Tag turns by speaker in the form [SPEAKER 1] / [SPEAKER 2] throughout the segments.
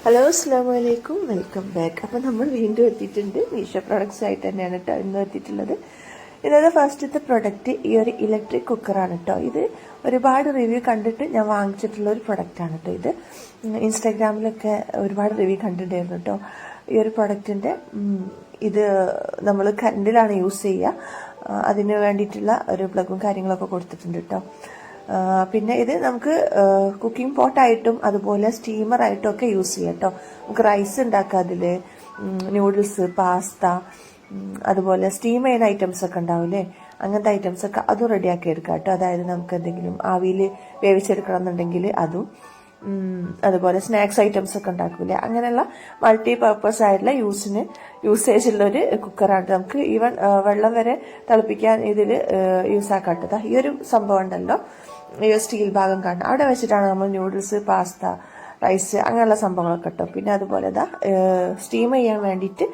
[SPEAKER 1] Hello അസ്സലാമു അലൈക്കും, welcome back. അപ്പോൾ നമ്മൾ വീണ്ടും എത്തിയിട്ടുണ്ട്. മീഷോ പ്രൊഡക്ട്സ് ആയിട്ട് തന്നെയാണ് കേട്ടോ ഇന്ന് എത്തിയിട്ടുള്ളത്. ഇന്നത്തെ ഫസ്റ്റത്തെ പ്രൊഡക്റ്റ് ഈ ഒരു ഇലക്ട്രിക് കുക്കറാണ് കേട്ടോ. ഇത് ഒരുപാട് റിവ്യൂ കണ്ടിട്ട് ഞാൻ വാങ്ങിച്ചിട്ടുള്ള ഒരു പ്രൊഡക്റ്റാണ് കേട്ടോ. ഇത് ഇൻസ്റ്റാഗ്രാമിലൊക്കെ ഒരുപാട് റിവ്യൂ കണ്ടിട്ടുണ്ടായിരുന്നു കേട്ടോ ഈ ഒരു പ്രൊഡക്റ്റിൻ്റെ. ഇത് നമ്മൾ കറണ്ടിലാണ് യൂസ് ചെയ്യുക. അതിന് വേണ്ടിയിട്ടുള്ള ഒരു പ്ലഗും കാര്യങ്ങളൊക്കെ കൊടുത്തിട്ടുണ്ട് കേട്ടോ. പിന്നെ ഇത് നമുക്ക് കുക്കിംഗ് പോട്ടായിട്ടും അതുപോലെ സ്റ്റീമറായിട്ടും ഒക്കെ യൂസ് ചെയ്യാം കേട്ടോ. നമുക്ക് റൈസ് ഉണ്ടാക്കാം അതിൽ, നൂഡിൽസ്, പാസ്ത, അതുപോലെ സ്റ്റീം ചെയ്യുന്ന ഐറ്റംസ് ഒക്കെ ഉണ്ടാവില്ലേ, അങ്ങനത്തെ ഐറ്റംസ് ഒക്കെ അതും റെഡിയാക്കി എടുക്കാം കേട്ടോ. അതായത് നമുക്ക് എന്തെങ്കിലും ആവിയിൽ വേവിച്ചെടുക്കണം എന്നുണ്ടെങ്കിൽ അതും, അതുപോലെ സ്നാക്സ് ഐറ്റംസ് ഒക്കെ ഉണ്ടാക്കൂലേ, അങ്ങനെയുള്ള മൾട്ടി പർപ്പസ് ആയിട്ടുള്ള യൂസേജ് ഉള്ള ഒരു കുക്കറാണ്. നമുക്ക് ഈവൻ വെള്ളം വരെ തിളപ്പിക്കാൻ ഇതിൽ യൂസ് ആക്കാട്ടത്. ഈ ഒരു സംഭവം ഉണ്ടല്ലോ, ഈ സ്റ്റീൽ ഭാഗം കാണും, അവിടെ വെച്ചിട്ടാണ് നമ്മൾ നൂഡിൽസ്, പാസ്ത, റൈസ് അങ്ങനെയുള്ള സംഭവങ്ങളൊക്കെ കേട്ടോ. പിന്നെ അതുപോലെ സ്റ്റീം ചെയ്യാൻ വേണ്ടിയിട്ട്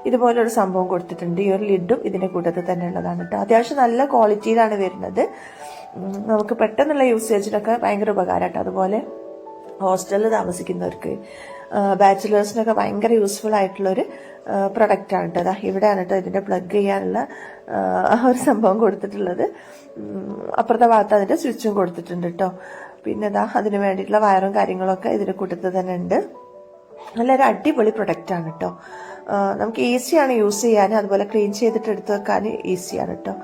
[SPEAKER 1] ഇതുപോലൊരു സംഭവം കൊടുത്തിട്ടുണ്ട്. ഈ ഒരു ലിഡും ഇതിന്റെ കൂട്ടത്തിൽ തന്നെ ഉള്ളതാണ് കേട്ടോ. അത്യാവശ്യം നല്ല ക്വാളിറ്റിയിലാണ് വരുന്നത്. നമുക്ക് പെട്ടെന്നുള്ള യൂസേജിനൊക്കെ ഭയങ്കര ഉപകാരം കേട്ടോ. അതുപോലെ ഹോസ്റ്റലിൽ താമസിക്കുന്നവർക്ക്, ബാച്ചിലേഴ്സിനൊക്കെ ഭയങ്കര യൂസ്ഫുൾ ആയിട്ടുള്ളൊരു പ്രൊഡക്റ്റാണ് കേട്ടോ. ഇവിടെയാണ് കേട്ടോ ഇതിൻ്റെ പ്ലഗ് ചെയ്യാനുള്ള ഒരു സംഭവം കൊടുത്തിട്ടുള്ളത്. അപ്പുറത്തെ ഭാഗത്ത് അതിൻ്റെ സ്വിച്ചും കൊടുത്തിട്ടുണ്ട് കേട്ടോ. പിന്നെ അതിന് വേണ്ടിയിട്ടുള്ള വയറും കാര്യങ്ങളൊക്കെ ഇതിൻ്റെ കൂട്ടത്തിൽ തന്നെ ഉണ്ട്. നല്ലൊരു അടിപൊളി പ്രൊഡക്റ്റാണ് കേട്ടോ. നമുക്ക് ഈസിയാണ് യൂസ് ചെയ്യാൻ, അതുപോലെ ക്ലീൻ ചെയ്തിട്ട് എടുത്തു വെക്കാൻ ഈസിയാണ് കേട്ടോ.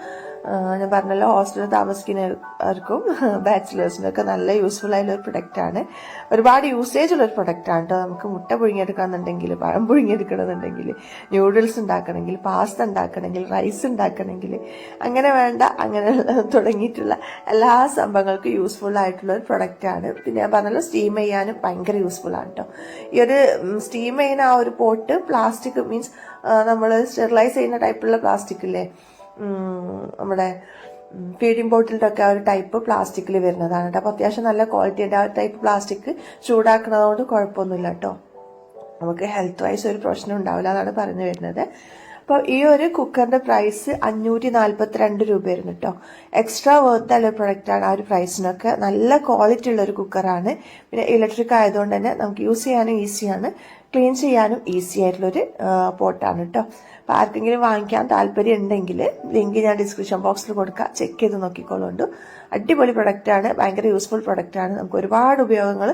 [SPEAKER 1] ഞാൻ പറഞ്ഞല്ലോ, ഹോസ്റ്റലിൽ താമസിക്കുന്നവർക്കും ബാച്ചിലേഴ്സിനൊക്കെ നല്ല യൂസ്ഫുൾ ആയിട്ടുള്ള ഒരു പ്രൊഡക്റ്റാണ്. ഒരുപാട് യൂസേജ് ഉള്ളൊരു പ്രൊഡക്റ്റാണ് കേട്ടോ. നമുക്ക് മുട്ട പുഴുങ്ങിയെടുക്കണമെന്നുണ്ടെങ്കിൽ, പഴം പുഴുങ്ങിയെടുക്കണമെന്നുണ്ടെങ്കിൽ, ന്യൂഡിൽസ് ഉണ്ടാക്കണമെങ്കിൽ, പാസ്ത ഉണ്ടാക്കണമെങ്കിൽ, റൈസ് ഉണ്ടാക്കണമെങ്കിൽ, അങ്ങനെ തുടങ്ങിയിട്ടുള്ള എല്ലാ സംഭവങ്ങൾക്കും യൂസ്ഫുൾ ആയിട്ടുള്ള ഒരു പ്രൊഡക്റ്റാണ്. പിന്നെ ഞാൻ പറഞ്ഞല്ലോ, സ്റ്റീം ചെയ്യാനും ഭയങ്കര യൂസ്ഫുൾ ആണ് കേട്ടോ. ഈ ഒരു സ്റ്റീം ചെയ്യുന്ന ആ ഒരു പോട്ട് പ്ലാസ്റ്റിക്, മീൻസ് നമ്മൾ സ്റ്റെറിലൈസ് ചെയ്യുന്ന ടൈപ്പുള്ള പ്ലാസ്റ്റിക് ഇല്ലേ, നമ്മുടെ ഫീഡിംഗ് ബോട്ടിലിൻ്റെ ഒക്കെ ആ ഒരു ടൈപ്പ് പ്ലാസ്റ്റിക്കിൽ വരുന്നതാണ് കേട്ടോ. അപ്പോൾ അത്യാവശ്യം നല്ല ക്വാളിറ്റിയുടെ ആ ടൈപ്പ് പ്ലാസ്റ്റിക് ചൂടാക്കുന്നതുകൊണ്ട് കുഴപ്പമൊന്നുമില്ല കേട്ടോ. നമുക്ക് ഹെൽത്ത് വൈസ് ഒരു പ്രശ്നം ഉണ്ടാവില്ല എന്നാണ് പറഞ്ഞു വരുന്നത്. അപ്പോൾ ഈ ഒരു കുക്കറിന്റെ പ്രൈസ് 542 രൂപയായിരുന്നു കേട്ടോ. എക്സ്ട്രാ വർത്ത് ആയ ഒരു പ്രൊഡക്റ്റാണ്. ആ ഒരു പ്രൈസിനൊക്കെ നല്ല ക്വാളിറ്റി ഉള്ള ഒരു കുക്കറാണ്. പിന്നെ ഇലക്ട്രിക് ആയതുകൊണ്ട് തന്നെ നമുക്ക് യൂസ് ചെയ്യാനും ഈസിയാണ്, ക്ലീൻ ചെയ്യാനും ഈസി ആയിട്ടുള്ളൊരു പോട്ടാണ് കേട്ടോ. അപ്പോൾ ആർക്കെങ്കിലും വാങ്ങിക്കാൻ താല്പര്യം ഉണ്ടെങ്കിൽ ലിങ്ക് ഞാൻ ഡിസ്ക്രിപ്ഷൻ ബോക്സിൽ കൊടുക്കാം, ചെക്ക് ചെയ്ത് നോക്കിക്കോളുണ്ട്. അടിപൊളി പ്രൊഡക്റ്റാണ്, ഭയങ്കര യൂസ്ഫുൾ പ്രൊഡക്റ്റാണ്. നമുക്ക് ഒരുപാട് ഉപയോഗങ്ങൾ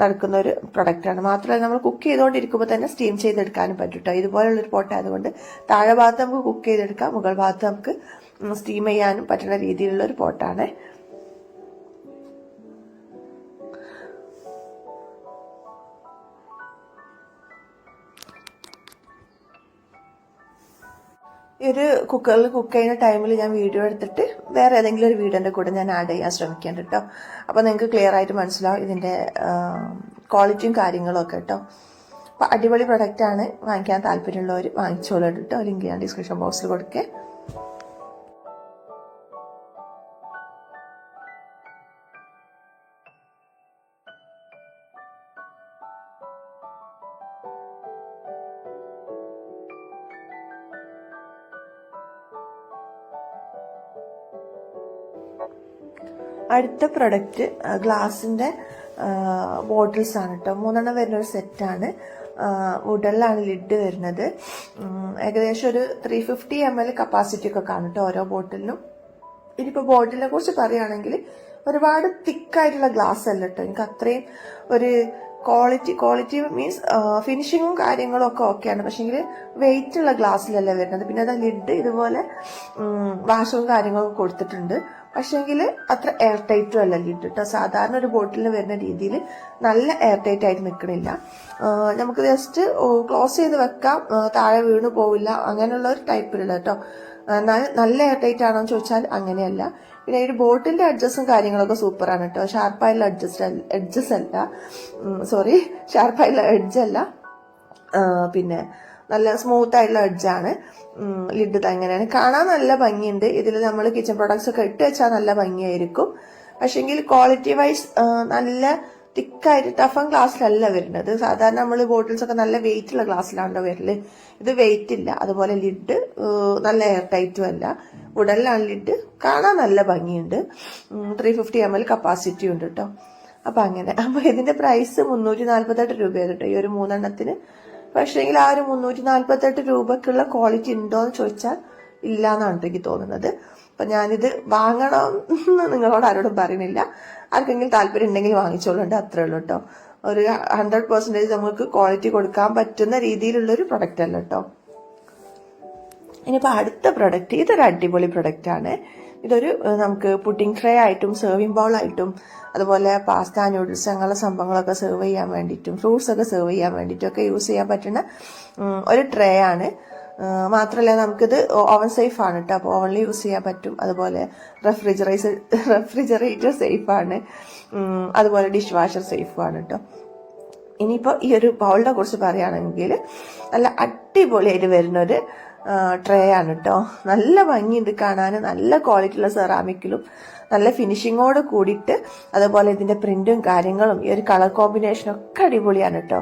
[SPEAKER 1] നടക്കുന്ന ഒരു പ്രൊഡക്റ്റാണ്. മാത്രമല്ല നമ്മൾ കുക്ക് ചെയ്തുകൊണ്ടിരിക്കുമ്പോൾ തന്നെ സ്റ്റീം ചെയ്തെടുക്കാനും പറ്റും കേട്ടോ. ഇതുപോലുള്ളൊരു പോട്ട് ആയതുകൊണ്ട് താഴെ ഭാഗത്ത് നമുക്ക് കുക്ക് ചെയ്തെടുക്കാം, മുകൾ ഭാഗത്ത് നമുക്ക് സ്റ്റീം ചെയ്യാനും പറ്റുന്ന രീതിയിലുള്ള ഒരു പോട്ടാണ്. ഈ ഒരു കുക്കറിൽ കുക്ക് ചെയ്യുന്ന ടൈമിൽ ഞാൻ വീഡിയോ എടുത്തിട്ട് വേറെ ഏതെങ്കിലും ഒരു വീഡിയോൻ്റെ കൂടെ ഞാൻ ആഡ് ചെയ്യാൻ ശ്രമിക്കാം കേട്ടോ. അപ്പോൾ നിങ്ങൾക്ക് ക്ലിയർ ആയിട്ട് മനസ്സിലാവും ഇതിൻ്റെ ക്വാളിറ്റിയും കാര്യങ്ങളും ഒക്കെ കേട്ടോ. അപ്പോൾ അടിപൊളി പ്രൊഡക്റ്റാണ്. വാങ്ങിക്കാൻ താല്പര്യമുള്ളവർ വാങ്ങിച്ചോളൂ കേട്ടോ. ലിങ്ക് ഞാൻ ഡിസ്ക്രിപ്ഷൻ ബോക്സിൽ കൊടുക്കേ. അടുത്ത പ്രൊഡക്റ്റ് ഗ്ലാസിന്റെ ബോട്ടിൽസ് ആണ് കേട്ടോ. 3 വരുന്ന ഒരു സെറ്റാണ്. വുഡനിലാണ് ലിഡ് വരുന്നത്. ഏകദേശം ഒരു 350 ml കപ്പാസിറ്റി ഒക്കെ കാണും കേട്ടോ ഓരോ ബോട്ടിലിനും. ഇനിയിപ്പോൾ ബോട്ടിലിനെ കുറിച്ച് പറയുകയാണെങ്കിൽ ഒരുപാട് തിക്കായിട്ടുള്ള ഗ്ലാസ് അല്ല കേട്ടോ. എനിക്ക് അത്രയും ഒരു ക്വാളിറ്റി മീൻസ് ഫിനിഷിങ്ങും കാര്യങ്ങളും ഒക്കെ ഓക്കെയാണ്. പക്ഷെങ്കിൽ വെയിറ്റ് ഉള്ള ഗ്ലാസ്സിലല്ല വരുന്നത്. പിന്നെ അത് ലിഡ് ഇതുപോലെ വാഷവും കാര്യങ്ങളൊക്കെ കൊടുത്തിട്ടുണ്ട്. പക്ഷെങ്കിൽ അത്ര എയർ ടൈറ്റും അല്ല ലിഡ് കേട്ടോ. സാധാരണ ഒരു ബോട്ടിലിന് വരുന്ന രീതിയിൽ നല്ല എയർ ടൈറ്റ് ആയിട്ട് നിൽക്കണില്ല. നമുക്ക് ജസ്റ്റ് ക്ലോസ് ചെയ്ത് വെക്കാം, താഴെ വീണ് പോവില്ല, അങ്ങനെയുള്ള ഒരു ടൈപ്പിലുള്ള കേട്ടോ. നല്ല എയർ ടൈറ്റ് ആണോ എന്ന് ചോദിച്ചാൽ അങ്ങനെയല്ല. പിന്നെ ഈ ബോട്ടിലിന്റെ അഡ്ജസ്റ്റും കാര്യങ്ങളൊക്കെ സൂപ്പറാണ് കേട്ടോ. ഷാർപ്പായുള്ള എഡ്ജ് അല്ല, പിന്നെ നല്ല സ്മൂത്ത് ആയിട്ടുള്ള എഡ്ജാണ്. ലിഡ് അങ്ങനെയാണ് കാണാൻ നല്ല ഭംഗിയുണ്ട്. ഇതിൽ നമ്മൾ കിച്ചൺ പ്രോഡക്ട്സ് ഒക്കെ ഇട്ട് വെച്ചാൽ നല്ല ഭംഗിയായിരിക്കും. പക്ഷെങ്കിൽ ക്വാളിറ്റി വൈസ് നല്ല തിക്കായിട്ട് ടഫൻ ഗ്ലാസ്സിലല്ല വരുന്നത്. സാധാരണ നമ്മൾ ബോട്ടിൽസ് ഒക്കെ നല്ല വെയിറ്റ് ഉള്ള ഗ്ലാസ്സിലാണല്ലോ വരല്. ഇത് വെയിറ്റ് ഇല്ല. അതുപോലെ ലിഡ് നല്ല എയർ ടൈറ്റും അല്ല. വുഡനിലാണ് ലിഡ്. കാണാൻ നല്ല ഭംഗിയുണ്ട്. 350 ml കപ്പാസിറ്റി ഉണ്ട് കേട്ടോ. അപ്പം അങ്ങനെ. അപ്പോൾ ഇതിൻ്റെ പ്രൈസ് 348 രൂപയാണ് കേട്ടോ ഈ ഒരു 3 പക്ഷേങ്കിൽ ആ ഒരു 348 രൂപക്കുള്ള ക്വാളിറ്റി ഉണ്ടോ എന്ന് ചോദിച്ചാൽ ഇല്ല എന്നാണ് എനിക്ക് തോന്നുന്നത്. അപ്പം ഞാനിത് വാങ്ങണം എന്ന് നിങ്ങളോട് ആരോടും പറയുന്നില്ല. ആർക്കെങ്കിലും താല്പര്യം ഉണ്ടെങ്കിൽ വാങ്ങിച്ചോളുണ്ട്, അത്രേ ഉള്ളൂ കേട്ടോ. ഒരു 100% നമുക്ക് ക്വാളിറ്റി കൊടുക്കാൻ പറ്റുന്ന രീതിയിലുള്ളൊരു പ്രൊഡക്റ്റ് അല്ല കേട്ടോ. ഇനിയിപ്പോൾ അടുത്ത പ്രൊഡക്റ്റ്, ഇതൊരു അടിപൊളി പ്രൊഡക്റ്റാണ്. ഇതൊരു നമുക്ക് പുഡിംഗ് ട്രേ ആയിട്ടും സെർവിങ് ബൗൾ ആയിട്ടും അതുപോലെ പാസ്ത നൂഡിൽസ് അങ്ങനെയുള്ള സംഭവങ്ങളൊക്കെ സെർവ് ചെയ്യാൻ വേണ്ടിയിട്ടും ഫ്രൂട്ട്സ് ഒക്കെ സെർവ് ചെയ്യാൻ വേണ്ടിയിട്ടും ഒക്കെ യൂസ് ചെയ്യാൻ പറ്റുന്ന ഒരു ട്രേ ആണ്. മാത്രമല്ല നമുക്കിത് ഓവൻ സേഫ് ആണ് കേട്ടോ. അപ്പോൾ ഓവനിൽ യൂസ് ചെയ്യാൻ പറ്റും. അതുപോലെ റെഫ്രിജറേറ്റർ സേഫാണ്. അതുപോലെ ഡിഷ് വാഷർ സേഫുമാണ് കേട്ടോ. ഇനിയിപ്പോൾ ഈ ഒരു ബൗളിനെ കുറിച്ച് പറയുകയാണെങ്കിൽ നല്ല അടിപൊളിയായിട്ട് വരുന്നൊരു ട്രേ ആണ് കേട്ടോ. നല്ല ഭംഗിയുണ്ട് കാണാൻ, നല്ല ക്വാളിറ്റിയുള്ള സെറാമിക്കിലും നല്ല ഫിനിഷിങ്ങോട് കൂടിയിട്ട് അതുപോലെ ഇതിൻ്റെ പ്രിന്റും കാര്യങ്ങളും ഈ ഒരു കളർ കോമ്പിനേഷനും ഒക്കെ അടിപൊളിയാണ് കേട്ടോ.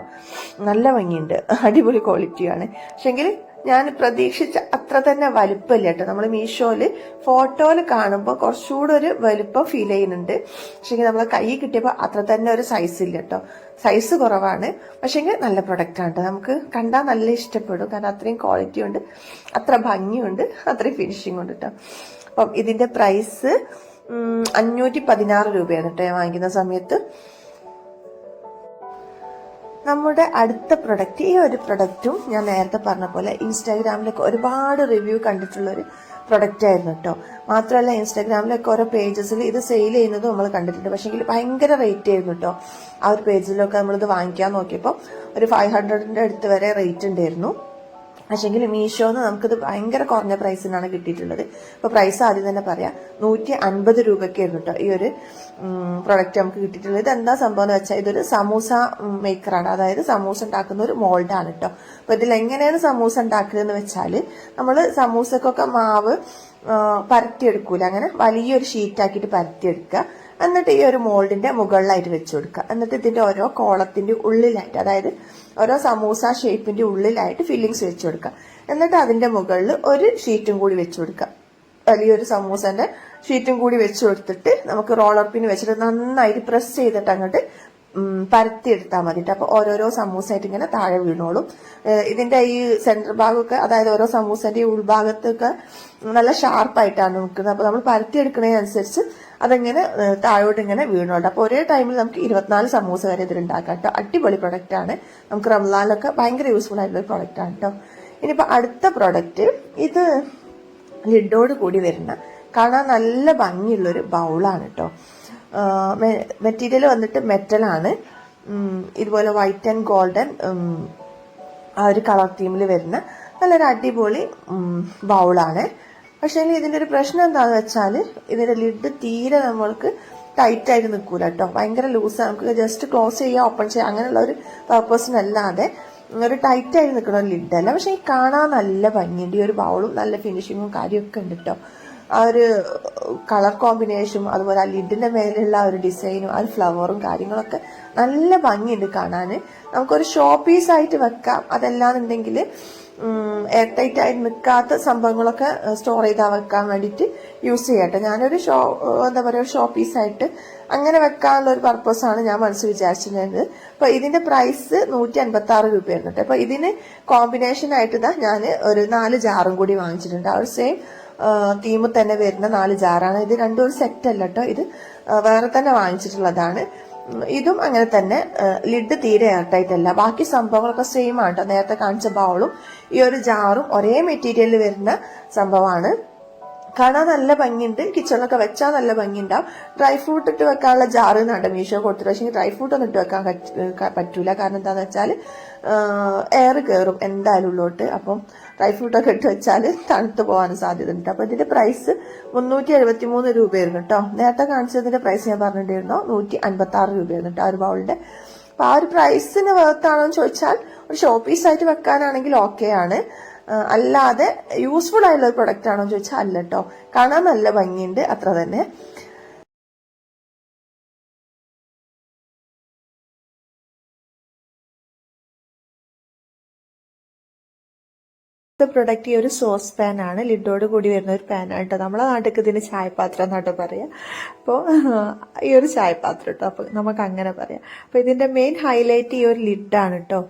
[SPEAKER 1] നല്ല ഭംഗിയുണ്ട്, അടിപൊളി ക്വാളിറ്റിയാണ്. പക്ഷെങ്കിൽ ഞാൻ പ്രതീക്ഷിച്ച അത്ര തന്നെ വലുപ്പമില്ല കേട്ടോ. നമ്മൾ മീഷോയിൽ ഫോട്ടോയിൽ കാണുമ്പോൾ കുറച്ചുകൂടെ ഒരു വലുപ്പം ഫീൽ ചെയ്യുന്നുണ്ട്. പക്ഷെങ്കിൽ നമ്മൾ കൈ കിട്ടിയപ്പോൾ അത്ര തന്നെ ഒരു സൈസ് ഇല്ല കേട്ടോ. സൈസ് കുറവാണ്. പക്ഷെങ്കിൽ നല്ല പ്രൊഡക്റ്റാണ് കേട്ടോ. നമുക്ക് കണ്ടാൽ നല്ല ഇഷ്ടപ്പെടും. കാരണം അത്രയും ക്വാളിറ്റി ഉണ്ട്, അത്ര ഭംഗിയുണ്ട്, അത്രയും ഫിനിഷിംഗ് ഉണ്ട് കേട്ടോ. അപ്പം ഇതിന്റെ പ്രൈസ് 516 രൂപയാണ് കേട്ടോ ഞാൻ വാങ്ങിക്കുന്ന സമയത്ത്. നമ്മുടെ അടുത്ത പ്രൊഡക്റ്റ്, ഈ ഒരു പ്രൊഡക്റ്റും ഞാൻ നേരത്തെ പറഞ്ഞ പോലെ ഇൻസ്റ്റാഗ്രാമിലൊക്കെ ഒരുപാട് റിവ്യൂ കണ്ടിട്ടുള്ളൊരു പ്രൊഡക്റ്റ് ആയിരുന്നു കേട്ടോ. മാത്രമല്ല ഇൻസ്റ്റാഗ്രാമിലൊക്കെ ഓരോ പേജസിൽ ഇത് സെയിൽ ചെയ്യുന്നതും നമ്മൾ കണ്ടിട്ടുണ്ട്. പക്ഷേങ്കിൽ ഭയങ്കര റേറ്റ് ആയിരുന്നു കേട്ടോ. ആ ഒരു പേജിലൊക്കെ നമ്മളിത് വാങ്ങിക്കാൻ നോക്കിയപ്പോൾ ഒരു 500 അടുത്ത് വരെ റേറ്റ് ഉണ്ടായിരുന്നു. പക്ഷെങ്കിൽ മീഷോന്ന് നമുക്കിത് ഭയങ്കര കുറഞ്ഞ പ്രൈസിനാണ് കിട്ടിയിട്ടുള്ളത്. അപ്പോൾ പ്രൈസ് ആദ്യം തന്നെ പറയാം, 150 രൂപയ്ക്കായിരുന്നു കേട്ടോ ഈ ഒരു പ്രൊഡക്റ്റ് നമുക്ക് കിട്ടിയിട്ടുള്ളത്. ഇത് എന്താ സംഭവം എന്ന് വെച്ചാൽ ഇതൊരു സമൂസ മേക്കറാണ്. അതായത് സമൂസ ഉണ്ടാക്കുന്ന ഒരു മോൾഡാണ് കേട്ടോ. അപ്പോൾ ഇതിൽ എങ്ങനെയാണ് സമൂസ ഉണ്ടാക്കുന്നതെന്ന് വെച്ചാൽ നമ്മൾ സമൂസക്കൊക്കെ മാവ് പരത്തിയെടുക്കൂല, അങ്ങനെ വലിയൊരു ഷീറ്റാക്കിയിട്ട് പരത്തിയെടുക്കുക. എന്നിട്ട് ഈ ഒരു മോൾഡിന്റെ മുകളിലായിട്ട് വെച്ചു കൊടുക്കുക. എന്നിട്ട് ഇതിന്റെ ഓരോ കോളത്തിന്റെ ഉള്ളിലായിട്ട്, അതായത് ഓരോ സമൂസ ഷേപ്പിന്റെ ഉള്ളിലായിട്ട് ഫില്ലിങ്സ് വെച്ചു കൊടുക്കുക. എന്നിട്ട് അതിന്റെ മുകളിൽ ഒരു ഷീറ്റും കൂടി വെച്ചു കൊടുക്കുക. വലിയൊരു സമൂസന്റെ ഷീറ്റും കൂടി വെച്ചു കൊടുത്തിട്ട് നമുക്ക് റോളർ പിൻ വെച്ചിട്ട് നന്നായിട്ട് പ്രസ് ചെയ്തിട്ട് അങ്ങോട്ട് പരത്തിയെടുത്താൽ മതിട്ട്. അപ്പൊ ഓരോരോ സമൂസയായിട്ട് ഇങ്ങനെ താഴെ വീണോളും. ഇതിന്റെ ഈ സെന്റർ ഭാഗമൊക്കെ, അതായത് ഓരോ സമൂസന്റെ ഉൾഭാഗത്തൊക്കെ നല്ല ഷാർപ്പായിട്ടാണ് നിൽക്കുന്നത്. അപ്പൊ നമ്മൾ പരത്തിയെടുക്കുന്നതിനനുസരിച്ച് അതിങ്ങനെ താഴോട്ട് ഇങ്ങനെ വീണോട്ടെ. അപ്പൊ ഒരേ ടൈമിൽ നമുക്ക് 24 സമൂസ വരെ ഇതിലുണ്ടാക്കാം കേട്ടോ. അടിപൊളി പ്രൊഡക്റ്റ് ആണ്. നമുക്ക് റംസാനിലൊക്കെ ഭയങ്കര യൂസ്ഫുൾ ആയിട്ടുള്ള ഒരു പ്രൊഡക്റ്റ് ആണ് കേട്ടോ. ഇനിയിപ്പോ അടുത്ത പ്രൊഡക്റ്റ്, ഇത് ലിഡോട് കൂടി വരുന്ന കാണാൻ നല്ല ഭംഗിയുള്ളൊരു ബൗളാണ് കേട്ടോ. മെറ്റീരിയൽ വന്നിട്ട് മെറ്റലാണ്. ഇതുപോലെ വൈറ്റ് ആൻഡ് ഗോൾഡൻ ആ ഒരു കളർ തീമിൽ വരുന്ന നല്ലൊരു അടിപൊളി ബൗളാണ്. പക്ഷേ ഇതിന്റെ ഒരു പ്രശ്നം എന്താണെന്ന് വെച്ചാൽ ഇതിന്റെ ലിഡ് തീരെ നമ്മൾക്ക് ടൈറ്റ് ആയിട്ട് നിൽക്കൂല കേട്ടോ. ഭയങ്കര ലൂസാണ്. നമുക്ക് ജസ്റ്റ് ക്ലോസ് ചെയ്യുക, ഓപ്പൺ ചെയ്യുക അങ്ങനെയുള്ള ഒരു പർപ്പസിനല്ലാതെ ഒരു ടൈറ്റ് ആയിട്ട് നിൽക്കുന്ന ഒരു ലിഡല്ല. പക്ഷെ ഈ കാണാൻ നല്ല ഭംഗിയുണ്ട്. ഈ ഒരു ബൗളും നല്ല ഫിനിഷിങ്ങും കാര്യമൊക്കെ ഉണ്ട് കേട്ടോ. ആ ഒരു കളർ കോമ്പിനേഷനും അതുപോലെ ആ ലിഡിന്റെ മേലുള്ള ഒരു ഡിസൈനും ആ ഫ്ലവറും കാര്യങ്ങളൊക്കെ നല്ല ഭംഗിയുണ്ട് കാണാൻ. നമുക്കൊരു ഷോ പീസ് ആയിട്ട് വെക്കാം. അതല്ലാന്നുണ്ടെങ്കിൽ എയർ ടൈറ്റ് ആയിട്ട് നിൽക്കാത്ത സംഭവങ്ങളൊക്കെ സ്റ്റോർ ചെയ്താൽ വെക്കാൻ വേണ്ടിയിട്ട് യൂസ് ചെയ്യട്ടെ. ഞാനൊരു എന്താ പറയുക, ഒരു ഷോ പീസായിട്ട് അങ്ങനെ വെക്കാനുള്ള ഒരു പർപ്പസാണ് ഞാൻ മനസ്സിൽ വിചാരിച്ചിരുന്നത്. അപ്പൊ ഇതിന്റെ പ്രൈസ് 156 രൂപയായിരുന്നു കേട്ടോ. അപ്പൊ ഇതിന് കോമ്പിനേഷൻ ആയിട്ട് ഞാൻ ഒരു 4 ജാറും കൂടി വാങ്ങിച്ചിട്ടുണ്ട്. ആ ഒരു സെയിം തീമിൽ തന്നെ വരുന്ന 4 ജാറാണ്. ഇത് രണ്ടും ഒരു സെറ്റ് അല്ല കേട്ടോ, ഇത് വേറെ തന്നെ വാങ്ങിച്ചിട്ടുള്ളതാണ്. ഇതും അങ്ങനെ തന്നെ ലിഡ് തീരെ എയർടൈറ്റ് അല്ല. ബാക്കി സംഭവങ്ങളൊക്കെ സെയിം ആണ് കേട്ടോ. നേരത്തെ കാണിച്ച ബൗളും ഈ ഒരു ജാറും ഒരേ മെറ്റീരിയലിൽ വരുന്ന സംഭവമാണ്. കാണാൻ നല്ല ഭംഗിയുണ്ട്. കിച്ചണിലൊക്കെ വെച്ചാൽ നല്ല ഭംഗിയുണ്ടാവും. ഡ്രൈ ഫ്രൂട്ട് ഇട്ട് വെക്കാനുള്ള ജാറ് എന്നാണ് മീഷോ കൊടുത്തിട്ട്. പക്ഷേ ഡ്രൈ ഫ്രൂട്ട് ഒന്നും ഇട്ട് വെക്കാൻ പറ്റൂല. കാരണം എന്താന്ന് വെച്ചാൽ എയർ കയറും എന്തായാലും ഉള്ളോട്ട്. അപ്പം ഡ്രൈ ഫ്രൂട്ടൊക്കെ ഇട്ട് വെച്ചാൽ തണുത്ത് പോകാനും സാധ്യത ഉണ്ട്. അപ്പൊ ഇതിന്റെ പ്രൈസ് 373 രൂപയായിരുന്നു കേട്ടോ. നേരത്തെ കാണിച്ചതിന്റെ പ്രൈസ് ഞാൻ പറഞ്ഞിട്ടുണ്ടായിരുന്നോ, 156 രൂപയായിരുന്നു കേട്ടോ ആ ഒരു ബൗളിന്റെ. അപ്പൊ ആ ഒരു പ്രൈസിന് വേർത്താണോ എന്ന് ചോദിച്ചാൽ ഒരു ഷോ പീസ് ആയിട്ട് വെക്കാനാണെങ്കിൽ ഓക്കെ ആണ്. അല്ലാതെ യൂസ്ഫുൾ ആയിട്ടുള്ള ഒരു പ്രൊഡക്റ്റ് ആണോ എന്ന് ചോദിച്ചാൽ അല്ല കേട്ടോ. കാണാൻ നല്ല ഭംഗിയുണ്ട്, അത്ര തന്നെ. അടുത്ത പ്രൊഡക്റ്റ് ഈ ഒരു സോസ് പാൻ ആണ്, ലിഡോട് കൂടി വരുന്ന ഒരു പാനാണ് കേട്ടോ. നമ്മളെ നാട്ടിൽ ഇതിന് ചായപാത്രം എന്നാട്ടോ പറയാം. അപ്പോൾ ഈ ഒരു ചായപാത്രം കേട്ടോ, അപ്പോൾ നമുക്ക് അങ്ങനെ പറയാം. അപ്പോൾ ഇതിന്റെ മെയിൻ ഹൈലൈറ്റ് ഈ ഒരു ലിഡാണ് കേട്ടോ.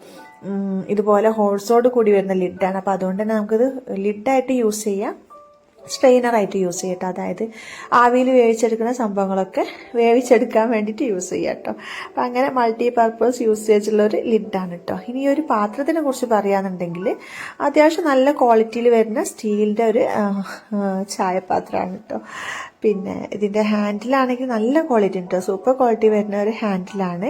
[SPEAKER 1] ഇതുപോലെ ഹോൾസോട് കൂടി വരുന്ന ലിഡാണ്. അപ്പോൾ അതുകൊണ്ട് തന്നെ നമുക്കിത് ലിഡായിട്ട് യൂസ് ചെയ്യാം, സ്ട്രെയിനറായിട്ട് യൂസ് ചെയ്യട്ടോ. അതായത് ആവിയിൽ വേവിച്ചെടുക്കുന്ന സംഭവങ്ങളൊക്കെ വേവിച്ചെടുക്കാൻ വേണ്ടിയിട്ട് യൂസ് ചെയ്യാം കേട്ടോ. അപ്പം അങ്ങനെ മൾട്ടി പർപ്പസ് യൂസേജ് ഉള്ള ഒരു ലിഡാണ് കേട്ടോ. ഇനി ഈ ഒരു പാത്രത്തിനെ കുറിച്ച് പറയുകയാണെന്നുണ്ടെങ്കിൽ അത്യാവശ്യം നല്ല ക്വാളിറ്റിയിൽ വരുന്ന സ്റ്റീലിൻ്റെ ഒരു ചായപാത്രമാണ് കേട്ടോ. പിന്നെ ഇതിൻ്റെ ഹാൻഡിലാണെങ്കിൽ നല്ല ക്വാളിറ്റി ഉണ്ട്, സൂപ്പർ ക്വാളിറ്റി വരുന്ന ഒരു ഹാൻഡിലാണ്.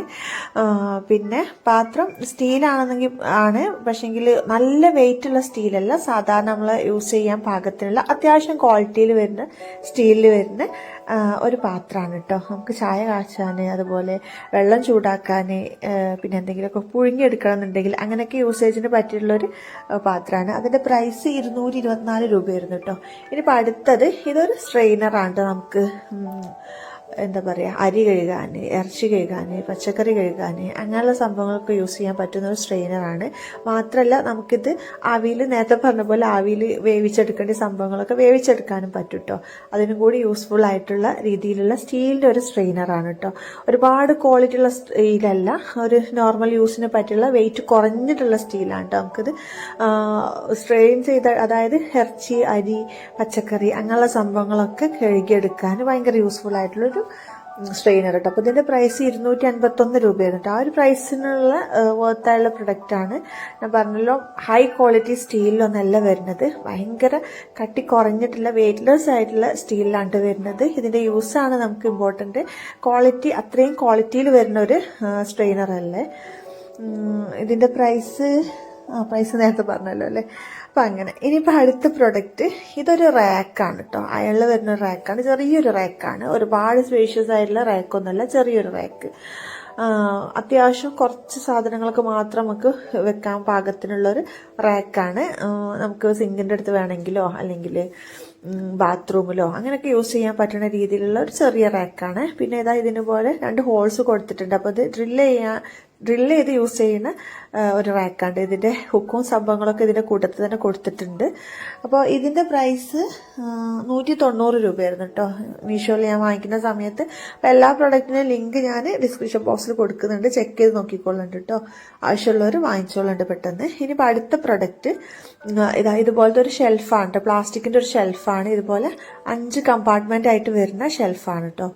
[SPEAKER 1] പിന്നെ പാത്രം സ്റ്റീലാണെന്നെങ്കിൽ ആണ്, പക്ഷെങ്കിൽ നല്ല വെയിറ്റ് ഉള്ള സ്റ്റീലല്ല, സാധാരണ നമ്മൾ യൂസ് ചെയ്യാൻ പാകത്തിനുള്ള അത്യാവശ്യം ക്വാളിറ്റിയിൽ വരുന്ന സ്റ്റീലിൽ വരുന്ന ഒരു പാത്രമാണ് കേട്ടോ. നമുക്ക് ചായ കാച്ചാൻ, അതുപോലെ വെള്ളം ചൂടാക്കാൻ, പിന്നെ എന്തെങ്കിലുമൊക്കെ പുഴുങ്ങിയെടുക്കണം എന്നുണ്ടെങ്കിൽ അങ്ങനെയൊക്കെ യൂസേജിന് പറ്റിയിട്ടുള്ളൊരു പാത്രമാണ്. അതിൻ്റെ പ്രൈസ് 224 രൂപയായിരുന്നു കേട്ടോ. ഇനിയിപ്പോൾ അടുത്തത് ഇതൊരു സ്ട്രെയിനറാണ്. നമുക്ക് എന്താ പറയുക, അരി കഴുകാൻ, ഇറച്ചി കഴുകാൻ, പച്ചക്കറി കഴുകാൻ, അങ്ങനെയുള്ള സംഭവങ്ങളൊക്കെ യൂസ് ചെയ്യാൻ പറ്റുന്ന ഒരു സ്ട്രെയിനറാണ്. മാത്രമല്ല നമുക്കിത് ആവിയിൽ, നേരത്തെ പറഞ്ഞ പോലെ ആവിയിൽ വേവിച്ചെടുക്കേണ്ട സംഭവങ്ങളൊക്കെ വേവിച്ചെടുക്കാനും പറ്റും കേട്ടോ. അതിനും കൂടി യൂസ്ഫുൾ ആയിട്ടുള്ള രീതിയിലുള്ള സ്റ്റീലിൻ്റെ ഒരു സ്ട്രെയിനറാണ് കേട്ടോ. ഒരുപാട് ക്വാളിറ്റി ഉള്ള സ്റ്റീലല്ല, ഒരു നോർമൽ യൂസിന് പറ്റിയുള്ള വെയിറ്റ് കുറഞ്ഞിട്ടുള്ള സ്റ്റീലാണ് കേട്ടോ. നമുക്കിത് സ്ട്രെയിൻ ചെയ്ത, അതായത് ഇറച്ചി, അരി, പച്ചക്കറി അങ്ങനെയുള്ള സംഭവങ്ങളൊക്കെ കഴുകിയെടുക്കാൻ ഭയങ്കര യൂസ്ഫുൾ ആയിട്ടുള്ളൊരു സ്ട്രെയിനർ കേട്ടോ. അപ്പോൾ ഇതിൻ്റെ പ്രൈസ് 251 രൂപയായിരുന്നു കേട്ടോ. ആ ഒരു പ്രൈസിനുള്ള വർത്തായുള്ള പ്രൊഡക്റ്റാണ്. ഞാൻ പറഞ്ഞല്ലോ, ഹൈ ക്വാളിറ്റി സ്റ്റീലിലൊന്നല്ല വരുന്നത്, ഭയങ്കര കട്ടി കുറഞ്ഞിട്ടുള്ള വെയ്റ്റ്ലെസ് ആയിട്ടുള്ള സ്റ്റീലിലാണ് വരുന്നത്. ഇതിൻ്റെ യൂസാണ് നമുക്ക് ഇമ്പോർട്ടൻറ്റ്. ക്വാളിറ്റി, അത്രയും ക്വാളിറ്റിയിൽ വരുന്ന ഒരു സ്ട്രെയിനർ അല്ലേ. ഇതിൻ്റെ പ്രൈസ് നേരത്തെ പറഞ്ഞല്ലോ അല്ലേ. അപ്പം അങ്ങനെ. ഇനിയിപ്പോൾ അടുത്ത പ്രൊഡക്റ്റ് ഇതൊരു റാക്കാണ് കേട്ടോ. അയാളിൽ വരുന്ന റാക്കാണ്, ചെറിയൊരു റാക്കാണ്, ഒരുപാട് സ്പേഷ്യസ് ആയിട്ടുള്ള റാക്കൊന്നുമല്ല, ചെറിയൊരു റാക്ക്. അത്യാവശ്യം കുറച്ച് സാധനങ്ങളൊക്കെ മാത്രം നമുക്ക് വെക്കാൻ പാകത്തിനുള്ളൊരു റാക്കാണ്. നമുക്ക് സിങ്കിൻ്റെ അടുത്ത് വേണമെങ്കിലോ അല്ലെങ്കിൽ ബാത്റൂമിലോ അങ്ങനെയൊക്കെ യൂസ് ചെയ്യാൻ പറ്റുന്ന രീതിയിലുള്ള ഒരു ചെറിയ റാക്കാണ്. പിന്നെ ഇതാ ഇതിന് പോലെ 2 ഹോൾസ് കൊടുത്തിട്ടുണ്ട്. അപ്പോൾ ഇത് ഡ്രിൽ ചെയ്ത് യൂസ് ചെയ്യുന്ന ഒരു റാക്കാണ്. ഇതിൻ്റെ ഹുക്കും സംഭവങ്ങളൊക്കെ ഇതിൻ്റെ കൂട്ടത്തിൽ തന്നെ കൊടുത്തിട്ടുണ്ട്. അപ്പോൾ ഇതിൻ്റെ പ്രൈസ് 190 രൂപയായിരുന്നു കേട്ടോ മീഷോയിൽ ഞാൻ വാങ്ങിക്കുന്ന സമയത്ത്. അപ്പോൾ എല്ലാ പ്രൊഡക്റ്റിനും ലിങ്ക് ഞാൻ ഡിസ്ക്രിപ്ഷൻ ബോക്സിൽ കൊടുക്കുന്നുണ്ട്, ചെക്ക് ചെയ്ത് നോക്കിക്കൊള്ളുന്നുണ്ട് കേട്ടോ. ആവശ്യമുള്ളവർ വാങ്ങിച്ചോളുന്നുണ്ട് പെട്ടെന്ന്. ഇനിയിപ്പോൾ അടുത്ത പ്രൊഡക്റ്റ് ഇതുപോലത്തെ ഒരു ഷെൽഫാണ് കേട്ടോ, പ്ലാസ്റ്റിക്കിൻ്റെ ഒരു ഷെൽഫാണ്. ഇതുപോലെ 5 കമ്പാർട്ട്മെൻ്റ് ആയിട്ട് വരുന്ന ഷെൽഫാണ് കേട്ടോ.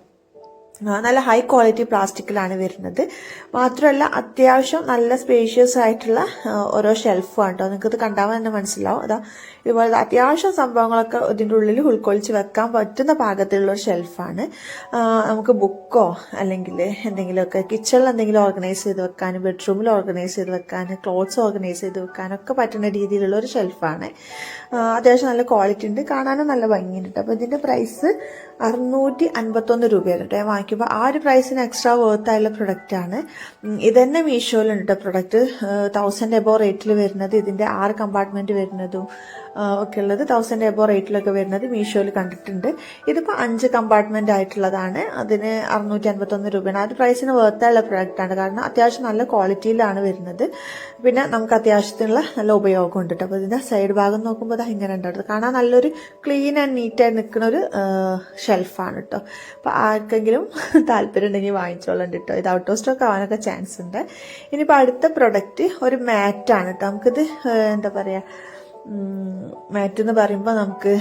[SPEAKER 1] നല്ല ഹൈ ക്വാളിറ്റി പ്ലാസ്റ്റിക്കിലാണ് വരുന്നത്. മാത്രമല്ല അത്യാവശ്യം നല്ല സ്പേഷ്യസ് ആയിട്ടുള്ള ഓരോ ഷെൽഫാണ് കേട്ടോ. നിങ്ങൾക്കിത് കണ്ടാൽ തന്നെ മനസ്സിലാവും. അതാ ഇതുപോലെ അത്യാവശ്യം സംഭവങ്ങളൊക്കെ ഇതിൻ്റെ ഉള്ളിൽ ഉൾക്കൊള്ളിച്ച് വെക്കാൻ പറ്റുന്ന പാകത്തിലുള്ള ഒരു ഷെൽഫാണ്. നമുക്ക് ബുക്കോ അല്ലെങ്കിൽ എന്തെങ്കിലുമൊക്കെ കിച്ചണിൽ എന്തെങ്കിലും ഓർഗനൈസ് ചെയ്ത് വെക്കാനും, ബെഡ്റൂമിൽ ഓർഗനൈസ് ചെയ്ത് വെക്കാനും, ക്ലോത്ത്സ് ഓർഗനൈസ് ചെയ്ത് വെക്കാനൊക്കെ പറ്റുന്ന രീതിയിലുള്ള ഒരു ഷെൽഫാണ്. അത്യാവശ്യം നല്ല ക്വാളിറ്റി ഉണ്ട്, കാണാനും നല്ല ഭംഗിയുണ്ട്. അപ്പോൾ ഇതിൻ്റെ പ്രൈസ് 651 രൂപയാണ് കേട്ടോ. ഞാൻ വാങ്ങിക്കുമ്പോൾ ആ ഒരു പ്രൈസിന് എക്സ്ട്രാ വേർത്തായുള്ള പ്രൊഡക്റ്റാണ്. ഇത് തന്നെ മീഷോയിലുണ്ട് കേട്ടോ പ്രൊഡക്റ്റ്. 1000 എബോ റേറ്റിൽ വരുന്നത്, ഇതിൻ്റെ 6 കമ്പാർട്ട്മെൻറ്റ് വരുന്നതും ഒക്കെ ഉള്ളത് 1000 എബോ റേറ്റിലൊക്കെ വരുന്നത് മീഷോയിൽ കണ്ടിട്ടുണ്ട്. ഇതിപ്പോൾ 5 കമ്പാർട്ട്മെൻ്റ് ആയിട്ടുള്ളതാണ്. അതിന് 651 രൂപയാണ്. ആ ഒരു പ്രൈസിന് വേർത്തായുള്ള പ്രൊഡക്റ്റാണ്, കാരണം അത്യാവശ്യം നല്ല ക്വാളിറ്റിയിലാണ് വരുന്നത്. പിന്നെ നമുക്ക് അത്യാവശ്യത്തിനുള്ള നല്ല ഉപയോഗം ഉണ്ട് കേട്ടോ. അപ്പോൾ ഇതിൻ്റെ സൈഡ് ഭാഗം നോക്കുമ്പോൾ അത് ഇങ്ങനെ ഉണ്ടാവും, കാണാൻ നല്ലൊരു ക്ലീൻ ആൻഡ് നീറ്റായി നിൽക്കുന്ന ഒരു ഷെൽഫാണ് കേട്ടോ. അപ്പോൾ ആർക്കെങ്കിലും താല്പര്യം ഉണ്ടെങ്കിൽ വാങ്ങിച്ചോളണ്ട് കേട്ടോ. ഇത് ഔട്ട് ഓഫ് സ്റ്റോക്ക് ആവാനൊക്കെ ചാൻസ് ഉണ്ട്. ഇനിയിപ്പോൾ അടുത്ത പ്രൊഡക്റ്റ് ഒരു മാറ്റാണ് കേട്ടോ. നമുക്കിത് എന്താ പറയുക, മാറ്റ് എന്ന് പറയുമ്പോൾ നമുക്ക്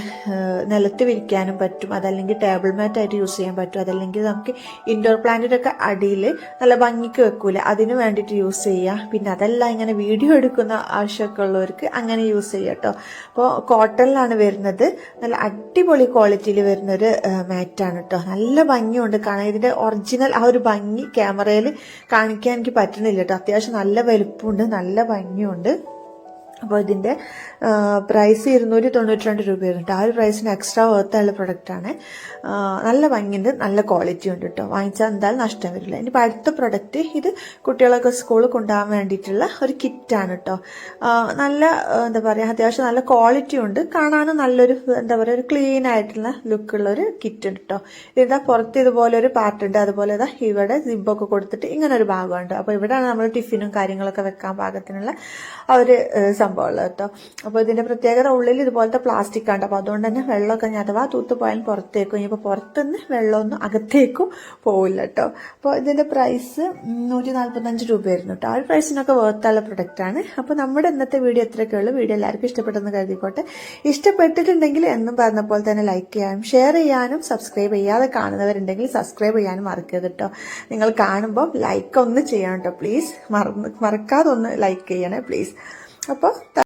[SPEAKER 1] നിലത്ത് വിരിക്കാനും പറ്റും, അതല്ലെങ്കിൽ ടേബിൾ മാറ്റായിട്ട് യൂസ് ചെയ്യാൻ പറ്റും, അതല്ലെങ്കിൽ നമുക്ക് ഇൻഡോർ പ്ലാന്റിൻ്റെയൊക്കെ അടിയിൽ നല്ല ഭംഗിക്ക് വെക്കൂല, അതിന് വേണ്ടിയിട്ട് യൂസ് ചെയ്യാം. പിന്നെ അതല്ല ഇങ്ങനെ വീഡിയോ എടുക്കുന്ന ആവശ്യമൊക്കെ ഉള്ളവർക്ക് അങ്ങനെ യൂസ് ചെയ്യാം കേട്ടോ. അപ്പോൾ കോട്ടണിലാണ് വരുന്നത്, നല്ല അടിപൊളി ക്വാളിറ്റിയിൽ വരുന്നൊരു മാറ്റാണ് കേട്ടോ. നല്ല ഭംഗിയുണ്ട് കാണാൻ. ഇതിൻ്റെ ഒറിജിനൽ ആ ഒരു ഭംഗി ക്യാമറയിൽ കാണിക്കാൻ എനിക്ക് പറ്റുന്നില്ല കേട്ടോ. അത്യാവശ്യം നല്ല വലുപ്പമുണ്ട്, നല്ല ഭംഗിയുണ്ട്. അപ്പോൾ ഇതിൻ്റെ പ്രൈസ് 292 രൂപയാണ് കേട്ടോ. ആ ഒരു പ്രൈസിന് എക്സ്ട്രാ വർത്തായുള്ള പ്രൊഡക്റ്റാണ്. നല്ല ഭംഗിയുണ്ട്, നല്ല ക്വാളിറ്റി ഉണ്ട് കേട്ടോ. വാങ്ങിച്ചാൽ എന്തായാലും നഷ്ടം വരില്ല. ഇനിയിപ്പോൾ അടുത്ത പ്രൊഡക്റ്റ് ഇത് കുട്ടികളൊക്കെ സ്കൂളിൽ കൊണ്ടുപോകാൻ വേണ്ടിയിട്ടുള്ള ഒരു കിറ്റാണ് കേട്ടോ. നല്ല എന്താ പറയുക, അത്യാവശ്യം നല്ല ക്വാളിറ്റി ഉണ്ട്, കാണാനും നല്ലൊരു എന്താ പറയുക, ഒരു ക്ലീൻ ആയിട്ടുള്ള ലുക്കുള്ളൊരു കിറ്റ് ഉണ്ട് കേട്ടോ. ഇതിൻ്റെ പുറത്ത് ഇതുപോലെ ഒരു പാർട്ട് ഉണ്ട്, അതുപോലെ ഇതാ ഇവിടെ സിബൊക്കെ കൊടുത്തിട്ട് ഇങ്ങനെ ഒരു ഭാഗമുണ്ട്. അപ്പോൾ ഇവിടെയാണ് നമ്മൾ ടിഫിനും കാര്യങ്ങളൊക്കെ വെക്കാൻ പാകത്തിനുള്ള ആ ഒരു സംഭവമുള്ളത് കേട്ടോ. അപ്പോൾ ഇതിന്റെ പ്രത്യേകത ഉള്ളിൽ ഇതുപോലത്തെ പ്ലാസ്റ്റിക് ആണ്. അപ്പോൾ അതുകൊണ്ട് തന്നെ വെള്ളമൊക്കെ ഞാൻ അഥവാ തൂത്ത് പോയാലും പുറത്തേക്കും, ഇനിയിപ്പോൾ പുറത്തുനിന്ന് വെള്ളമൊന്നും അകത്തേക്കും പോവില്ല കേട്ടോ. അപ്പോൾ ഇതിന്റെ പ്രൈസ് 145 രൂപയായിരുന്നു കേട്ടോ. ആ ഒരു പ്രൈസിനൊക്കെ വേർത്തുള്ള പ്രൊഡക്റ്റ് ആണ്. അപ്പോൾ നമ്മുടെ ഇന്നത്തെ വീഡിയോ എത്രയൊക്കെ ഉള്ളൂ. വീഡിയോ എല്ലാവർക്കും ഇഷ്ടപ്പെട്ടെന്ന് കരുതിക്കോട്ടെ. ഇഷ്ടപ്പെട്ടിട്ടുണ്ടെങ്കിൽ എന്നും പറഞ്ഞ പോലെ തന്നെ ലൈക്ക് ചെയ്യാനും ഷെയർ ചെയ്യാനും സബ്സ്ക്രൈബ് ചെയ്യാതെ കാണുന്നവരുണ്ടെങ്കിൽ സബ്സ്ക്രൈബ് ചെയ്യാനും മറക്കരുത് കേട്ടോ. നിങ്ങൾ കാണുമ്പോൾ ലൈക്ക് ഒന്ന് ചെയ്യണം കേട്ടോ പ്ലീസ്. മറക്കാതെ ഒന്ന് ലൈക്ക് ചെയ്യണേ പ്ലീസ്. അപ്പോൾ